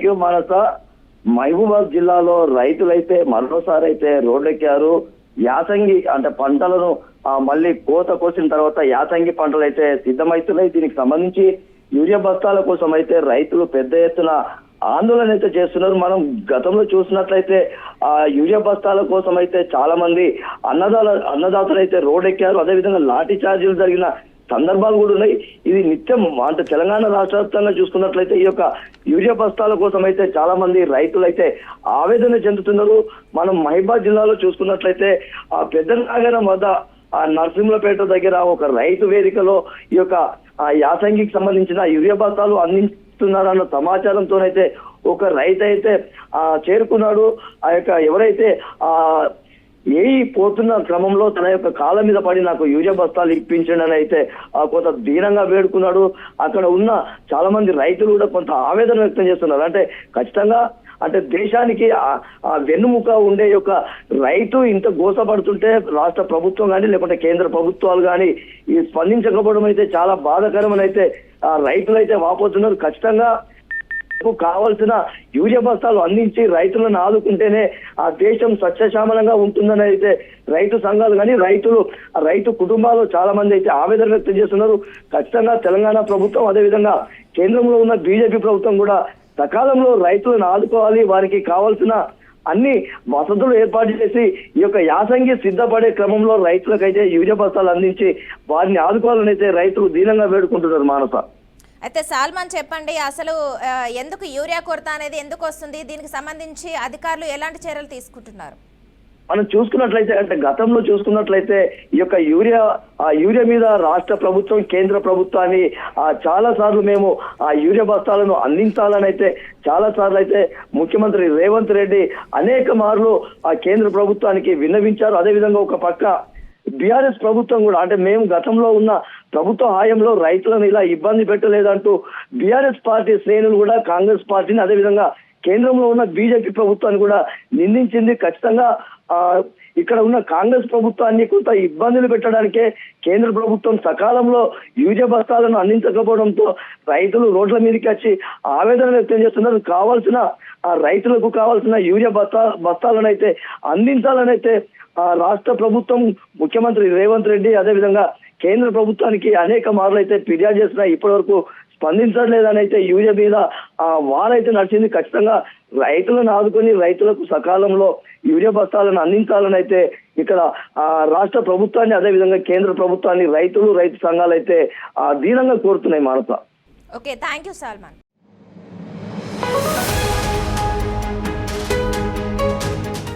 Thank you మానస. మహబూబాద్ జిల్లాలో రైతులైతే మరోసారి అయితే రోడ్డెక్కారు. యాసంగి అంటే పంటలను మళ్ళీ కోత కోసిన తర్వాత యాసంగి పంటలు అయితే సిద్ధమవుతున్నాయి. దీనికి సంబంధించి యూరియా బస్తాల కోసం అయితే రైతులు పెద్ద ఎత్తున ఆందోళన అయితే చేస్తున్నారు. మనం గతంలో చూసినట్లయితే యూరియా బస్తాల కోసం అయితే చాలా మంది అన్నదాతలు అయితే రోడ్డెక్కారు. అదేవిధంగా లాఠీ చార్జీలు జరిగిన సందర్భాలు కూడా ఉన్నాయి. ఇది నిత్యం అంటే తెలంగాణ రాష్ట్ర వ్యాప్తంగా చూసుకున్నట్లయితే ఈ యొక్క యూరియా బస్తాల కోసం అయితే చాలా మంది రైతులు అయితే ఆవేదన చెందుతున్నారు. మనం మహబూబాద్ జిల్లాలో చూసుకున్నట్లయితే పెద్దనగరం వద్ద నరసింహపేట దగ్గర ఒక రైతు వేదికలో ఈ యొక్క యాసంగికి సంబంధించిన యూరియా బస్తాలు అందిస్తున్నారన్న సమాచారంతోనైతే ఒక రైతు అయితే చేరుకున్నాడు. ఆ యొక్క ఎవరైతే పోతున్న క్రమంలో తన యొక్క కాళ్ళ మీద పడి నాకు యూరియా బస్తాలు ఇప్పించండి అని అయితే కొంత దీనంగా వేడుకున్నాడు. అక్కడ ఉన్న చాలా మంది రైతులు కూడా కొంత ఆవేదన వ్యక్తం చేస్తున్నారు. అంటే ఖచ్చితంగా అంటే దేశానికి వెన్నుముక ఉండే యొక్క రైతు ఇంత గోసపడుతుంటే రాష్ట్ర ప్రభుత్వం కానీ లేకుంటే కేంద్ర ప్రభుత్వాలు కానీ ఈ స్పందించకపోవడం అయితే చాలా బాధాకరమని అయితే రైతులైతే వాపోతున్నారు. ఖచ్చితంగా కావాల్సిన యూరియా బస్తాలు అందించి రైతులను ఆదుకుంటేనే ఆ దేశం సస్యశ్యామలంగా ఉంటుందని అయితే రైతు సంఘాలు కానీ రైతు కుటుంబాలు చాలా మంది అయితే ఆవేదన వ్యక్తం చేస్తున్నారు. ఖచ్చితంగా తెలంగాణ ప్రభుత్వం అదేవిధంగా కేంద్రంలో ఉన్న బీజేపీ ప్రభుత్వం కూడా సకాలంలో రైతులను ఆదుకోవాలి. వారికి కావాల్సిన అన్ని వసతులు ఏర్పాటు చేసి ఈ యొక్క యాసంగి సిద్ధపడే క్రమంలో రైతులకైతే యూరియా బస్తాలు అందించి వారిని ఆదుకోవాలని అయితే రైతులు దీనంగా వేడుకుంటున్నారు. మానస, అయితే సాల్మన్ చెప్పండి, అసలు ఎందుకు యూరియా కొరత అనేది ఎందుకు వస్తుంది? దీనికి సంబంధించి అధికారులు ఎలాంటి చర్యలు తీసుకుంటున్నారు? మనం చూసుకున్నట్లయితే అంటే గతంలో చూసుకున్నట్లయితే ఈ యొక్క యూరియా మీద రాష్ట్ర ప్రభుత్వం కేంద్ర ప్రభుత్వాన్ని చాలా సార్లు మేము యూరియా బస్తాలను అందించాలని అయితే చాలా సార్లు అయితే ముఖ్యమంత్రి రేవంత్ రెడ్డి అనేక మార్లు కేంద్ర ప్రభుత్వానికి విన్నవించారు. అదేవిధంగా ఒక పక్క బీఆర్ఎస్ ప్రభుత్వం కూడా అంటే మేము గతంలో ఉన్న ప్రభుత్వ హాయంలో రైతులను ఇలా ఇబ్బంది పెట్టలేదంటూ బీఆర్ఎస్ పార్టీ శ్రేణులు కూడా కాంగ్రెస్ పార్టీని అదేవిధంగా కేంద్రంలో ఉన్న బీజేపీ ప్రభుత్వాన్ని కూడా నిందించింది. ఖచ్చితంగా ఇక్కడ ఉన్న కాంగ్రెస్ ప్రభుత్వాన్ని కొంత ఇబ్బందులు పెట్టడానికే కేంద్ర ప్రభుత్వం సకాలంలో యూరియా బస్తాలను అందించకపోవడంతో రైతులు రోడ్ల మీదకి వచ్చి ఆవేదన వ్యక్తం చేస్తున్నారు. కావాల్సిన రైతులకు కావాల్సిన యూరియా బస్తాలను అయితే అందించాలని అయితే రాష్ట్ర ప్రభుత్వం ముఖ్యమంత్రి రేవంత్ రెడ్డి అదేవిధంగా కేంద్ర ప్రభుత్వానికి అనేక మార్లు అయితే ఫిర్యాదు చేసినా ఇప్పటి వరకు స్పందించట్లేదని అయితే యూరియా మీద వారైతే నడిచింది. ఖచ్చితంగా రైతులను ఆదుకొని రైతులకు సకాలంలో యూరియా బస్తాలను అందించాలని అయితే ఇక్కడ రాష్ట్ర ప్రభుత్వాన్ని అదేవిధంగా కేంద్ర ప్రభుత్వాన్ని రైతు సంఘాలు అయితే దీనంగా కోరుతున్నాయి. మానస, ఓకే, థ్యాంక్ యూ సాల్మన్.